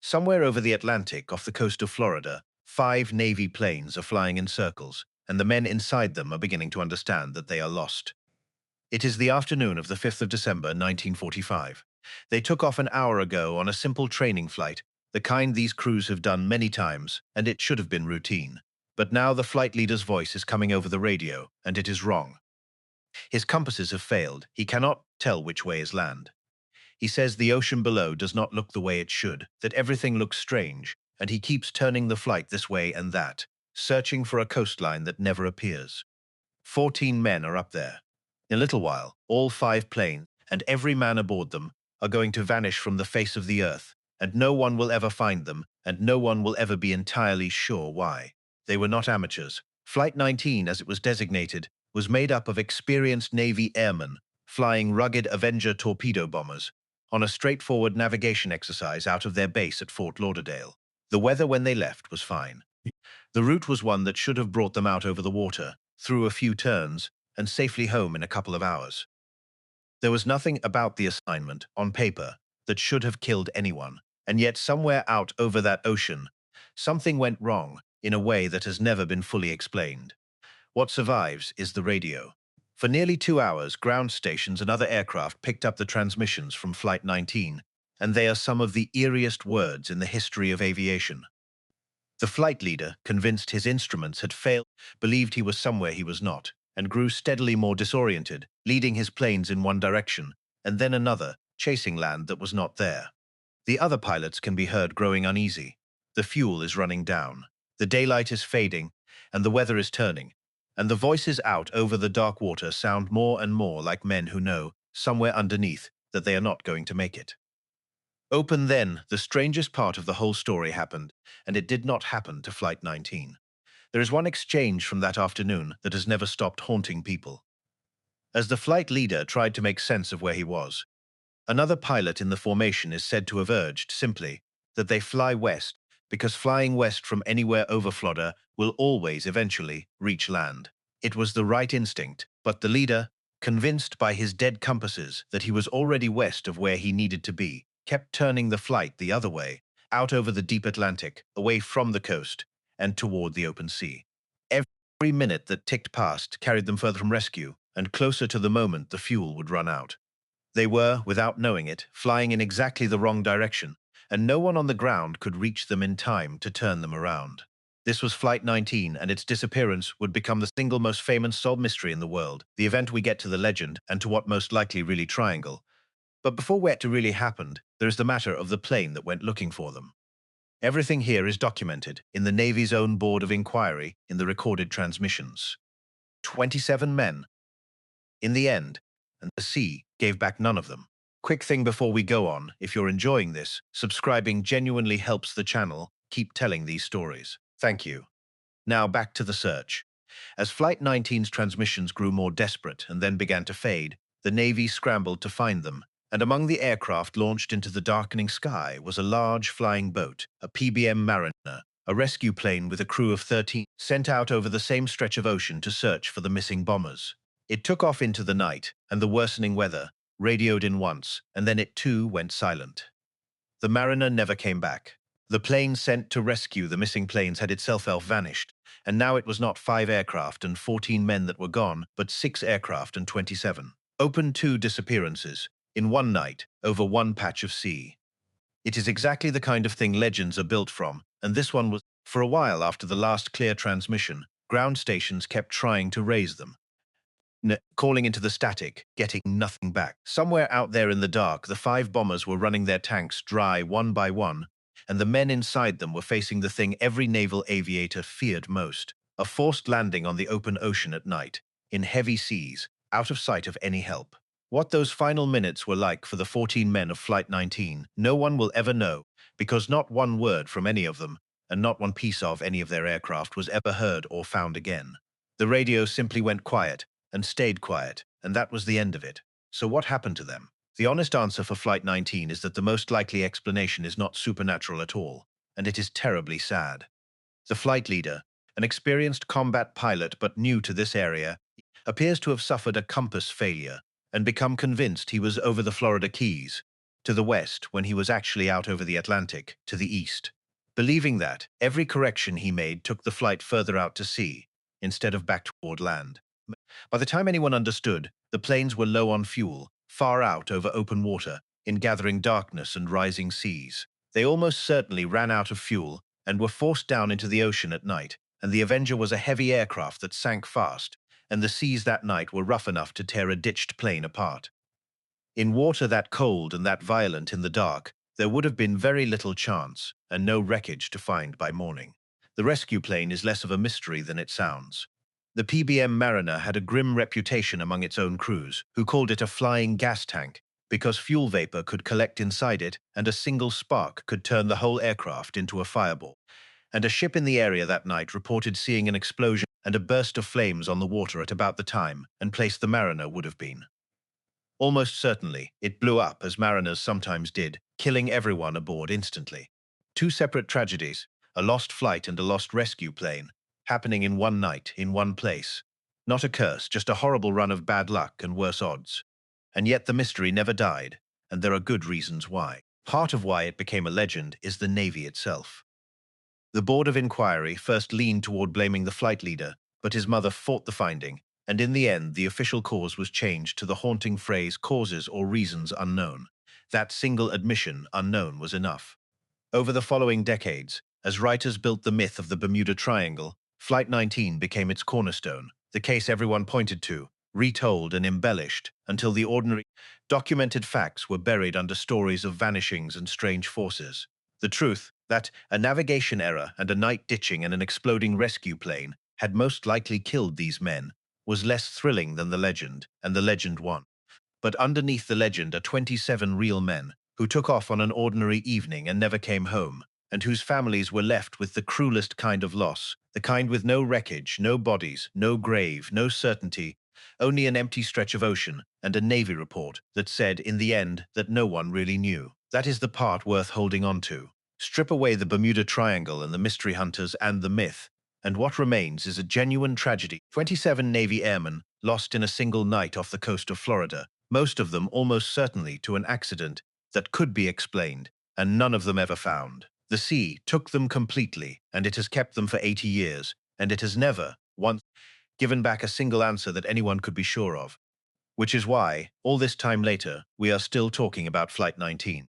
Somewhere over the Atlantic, off the coast of Florida, 5 Navy planes are flying in circles, and the men inside them are beginning to understand that they are lost. It is the afternoon of the 5th of December, 1945. They took off an hour ago on a simple training flight, the kind these crews have done many times, and it should have been routine. But now the flight leader's voice is coming over the radio, and it is wrong. His compasses have failed. He cannot tell which way is land. He says the ocean below does not look the way it should, that everything looks strange, and he keeps turning the flight this way and that, searching for a coastline that never appears. 14 men are up there. In a little while, all 5 planes, and every man aboard them, are going to vanish from the face of the earth, and no one will ever find them, and no one will ever be entirely sure why. They were not amateurs. Flight 19, as it was designated, was made up of experienced Navy airmen, flying rugged Avenger torpedo bombers, on a straightforward navigation exercise out of their base at Fort Lauderdale. The weather when they left was fine. The route was one that should have brought them out over the water, through a few turns, and safely home in a couple of hours. There was nothing about the assignment, on paper, that should have killed anyone, and yet somewhere out over that ocean, something went wrong in a way that has never been fully explained. What survives is the radio. For nearly 2 hours, ground stations and other aircraft picked up the transmissions from Flight 19, and they are some of the eeriest words in the history of aviation. The flight leader, convinced his instruments had failed, believed he was somewhere he was not, and grew steadily more disoriented, leading his planes in one direction, and then another, chasing land that was not there. The other pilots can be heard growing uneasy. The fuel is running down. The daylight is fading, and the weather is turning, and the voices out over the dark water sound more and more like men who know, somewhere underneath, that they are not going to make it. Open then, the strangest part of the whole story happened, and it did not happen to Flight 19. There is one exchange from that afternoon that has never stopped haunting people. As the flight leader tried to make sense of where he was, another pilot in the formation is said to have urged, simply, that they fly west, because flying west from anywhere over Florida will always eventually reach land. It was the right instinct, but the leader, convinced by his dead compasses that he was already west of where he needed to be, kept turning the flight the other way, out over the deep Atlantic, away from the coast, and toward the open sea. Every minute that ticked past carried them further from rescue, and closer to the moment the fuel would run out. They were, without knowing it, flying in exactly the wrong direction, and no one on the ground could reach them in time to turn them around. This was Flight 19, and its disappearance would become the single most famous solved mystery in the world, the event we get to the legend and to what most likely really triangle. But before we get to really happened, there is the matter of the plane that went looking for them. Everything here is documented in the Navy's own Board of Inquiry in the recorded transmissions. 27 men. In the end, and the sea gave back none of them. Quick thing before we go on, if you're enjoying this, subscribing genuinely helps the channel keep telling these stories. Thank you. Now back to the search. As Flight 19's transmissions grew more desperate and then began to fade, the Navy scrambled to find them, and among the aircraft launched into the darkening sky was a large flying boat, a PBM Mariner, a rescue plane with a crew of 13, sent out over the same stretch of ocean to search for the missing bombers. It took off into the night, and the worsening weather, radioed in once, and then it too went silent. The Mariner never came back. The plane sent to rescue the missing planes had itself vanished, and now it was not 5 aircraft and 14 men that were gone, but 6 aircraft and 27. Open 2 disappearances, in one night, over one patch of sea. It is exactly the kind of thing legends are built from, and this one was. For a while after the last clear transmission, ground stations kept trying to raise them, calling into the static, getting nothing back. Somewhere out there in the dark, the 5 bombers were running their tanks dry one by one, and the men inside them were facing the thing every naval aviator feared most: a forced landing on the open ocean at night, in heavy seas, out of sight of any help. What those final minutes were like for the 14 men of Flight 19, no one will ever know, because not one word from any of them, and not one piece of any of their aircraft was ever heard or found again. The radio simply went quiet, and stayed quiet, and that was the end of it. So what happened to them? The honest answer for Flight 19 is that the most likely explanation is not supernatural at all, and it is terribly sad. The flight leader, an experienced combat pilot but new to this area, appears to have suffered a compass failure and become convinced he was over the Florida Keys, to the west when he was actually out over the Atlantic to the east, believing that every correction he made took the flight further out to sea instead of back toward land. By the time anyone understood, the planes were low on fuel, far out over open water, in gathering darkness and rising seas. They almost certainly ran out of fuel and were forced down into the ocean at night, and the Avenger was a heavy aircraft that sank fast, and the seas that night were rough enough to tear a ditched plane apart. In water that cold and that violent in the dark, there would have been very little chance and no wreckage to find by morning. The rescue plane is less of a mystery than it sounds. The PBM Mariner had a grim reputation among its own crews, who called it a flying gas tank because fuel vapor could collect inside it and a single spark could turn the whole aircraft into a fireball. And a ship in the area that night reported seeing an explosion and a burst of flames on the water at about the time and place the Mariner would have been. Almost certainly, it blew up, as mariners sometimes did, killing everyone aboard instantly. Two separate tragedies, a lost flight and a lost rescue plane, happening in one night, in one place. Not a curse, just a horrible run of bad luck and worse odds. And yet the mystery never died, and there are good reasons why. Part of why it became a legend is the Navy itself. The Board of Inquiry first leaned toward blaming the flight leader, but his mother fought the finding, and in the end the official cause was changed to the haunting phrase causes or reasons unknown. That single admission, unknown, was enough. Over the following decades, as writers built the myth of the Bermuda Triangle, Flight 19 became its cornerstone, the case everyone pointed to, retold and embellished, until the ordinary, documented facts were buried under stories of vanishings and strange forces. The truth, that a navigation error and a night ditching and an exploding rescue plane had most likely killed these men, was less thrilling than the legend, and the legend won. But underneath the legend are 27 real men who took off on an ordinary evening and never came home, and whose families were left with the cruelest kind of loss, the kind with no wreckage, no bodies, no grave, no certainty, only an empty stretch of ocean and a Navy report that said, in the end, that no one really knew. That is the part worth holding on to. Strip away the Bermuda Triangle and the mystery hunters and the myth, and what remains is a genuine tragedy. 27 Navy airmen lost in a single night off the coast of Florida, most of them almost certainly to an accident that could be explained, and none of them ever found. The sea took them completely, and it has kept them for 80 years, and it has never, once, given back a single answer that anyone could be sure of. Which is why, all this time later, we are still talking about Flight 19.